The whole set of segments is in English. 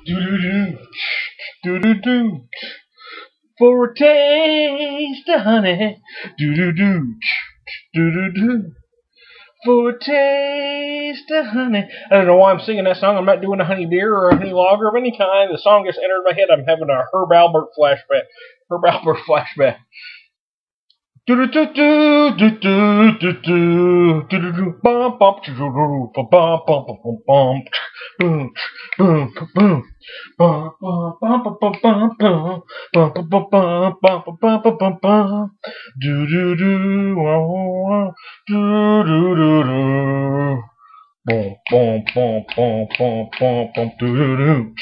Do do do, do do do. For a taste of honey. Do do do, do do do. For a taste of honey. I don't know why I'm singing that song. I'm not doing a honey beer or a honey lager of any kind. The song just entered my head. I'm having a Herb Albert flashback. Herb Albert flashback. Do do do do do do do do do do bum bum do do do bum bum bum bum boom boom boom bum bum bum bum bum bum bum bum bum bum bum bum bum do do do do do do do boom boom boom boom boom boom boom do do do.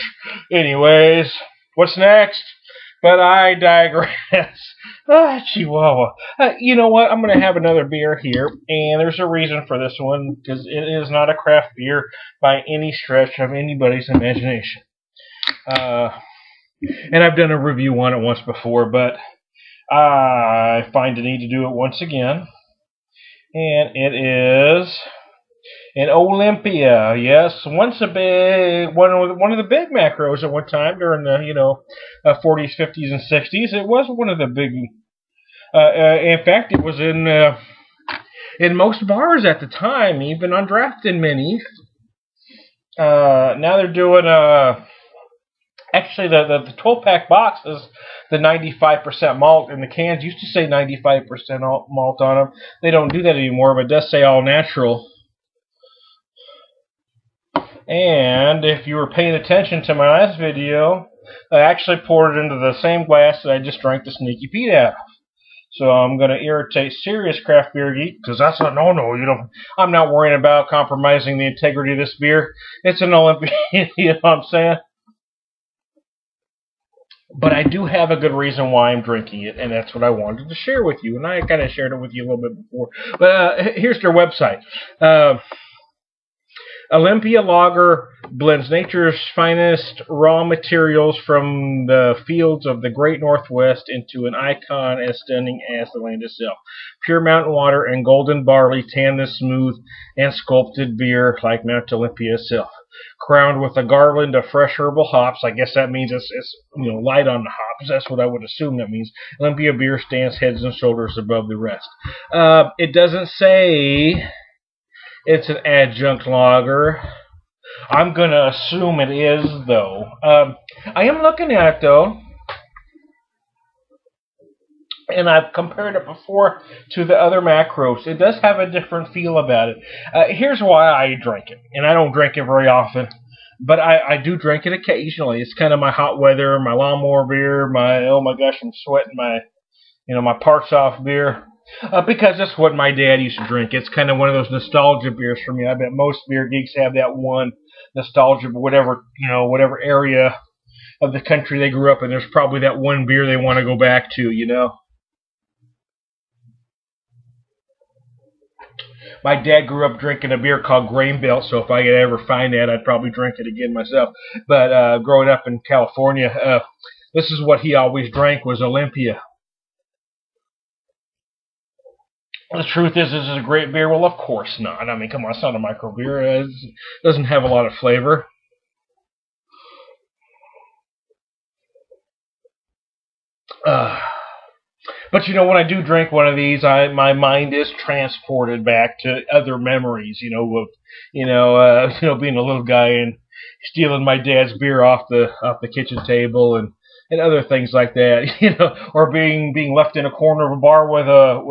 Anyways, what's next? But I digress. Chihuahua. You know what? I'm going to have another beer here, and there's a reason for this one, because it is not a craft beer by any stretch of anybody's imagination. And I've done a review on it once before, but I find the need to do it once again. And it is an Olympia. Yes, once a big one of the big macros at one time during the 40s, 50s, and 60s. It was one of the big. In fact, it was in most bars at the time, even on draft in many. Now they're doing actually the 12-pack box is the 95% malt, and the cans used to say 95% malt on them. They don't do that anymore, but it does say all natural. And if you were paying attention to my last video, I actually poured it into the same glass that I just drank the Sneaky Pete out of. So I'm going to irritate serious craft beer geek, because that's a no-no. I'm not worrying about compromising the integrity of this beer. It's an Olympia, you know what I'm saying? But I do have a good reason why I'm drinking it, and that's what I wanted to share with you. And I kind of shared it with you a little bit before. But here's their website. Olympia Lager blends nature's finest raw materials from the fields of the great Northwest into an icon as stunning as the land itself. Pure mountain water and golden barley tan this smooth and sculpted beer like Mount Olympia itself. Crowned with a garland of fresh herbal hops. I guess that means it's light on the hops. That's what I would assume that means. Olympia Beer stands heads and shoulders above the rest. It doesn't say it's an adjunct lager. I'm going to assume it is, though. I am looking at it, though, and I've compared it before to the other macros. It does have a different feel about it. Here's why I drink it, and I don't drink it very often, but I do drink it occasionally. It's kind of my hot weather, my lawnmower beer, my, oh my gosh, I'm sweating, my parts off beer. Because that's what my dad used to drink. It's kind of one of those nostalgia beers for me. I bet most beer geeks have that one nostalgia, whatever area of the country they grew up in. There's probably that one beer they want to go back to, My dad grew up drinking a beer called Grain Belt, so if I could ever find that, I'd probably drink it again myself. But growing up in California, this is what he always drank, was Olympia. The truth is this is a great beer. Well, of course not. I mean, come on, it's not a micro beer. It doesn't have a lot of flavor. But when I do drink one of these, my mind is transported back to other memories. Of being a little guy and stealing my dad's beer off the kitchen table and other things like that, or being left in a corner of a bar with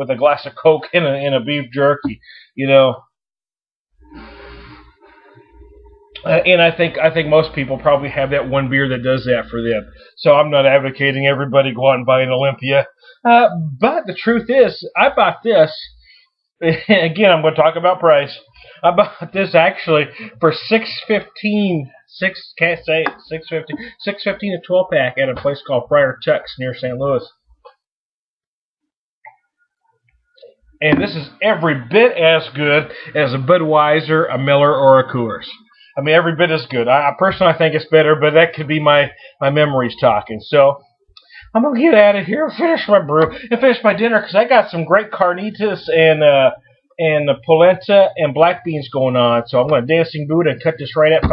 a glass of Coke and a beef jerky, And I think most people probably have that one beer that does that for them. So I'm not advocating everybody go out and buy an Olympia. But the truth is, I bought this. Again, I'm going to talk about price. I bought this actually for $6.15. Can't say $6.15. $6.15 a 12-pack at a place called Friar Tuck's near St. Louis. And this is every bit as good as a Budweiser, a Miller, or a Coors. I mean, every bit as good. I personally think it's better, but that could be my memories talking. So I'm going to get out of here, finish my brew, and finish my dinner, because I got some great carnitas and the polenta and black beans going on. So I'm going to dancing Buddha and cut this right at 5.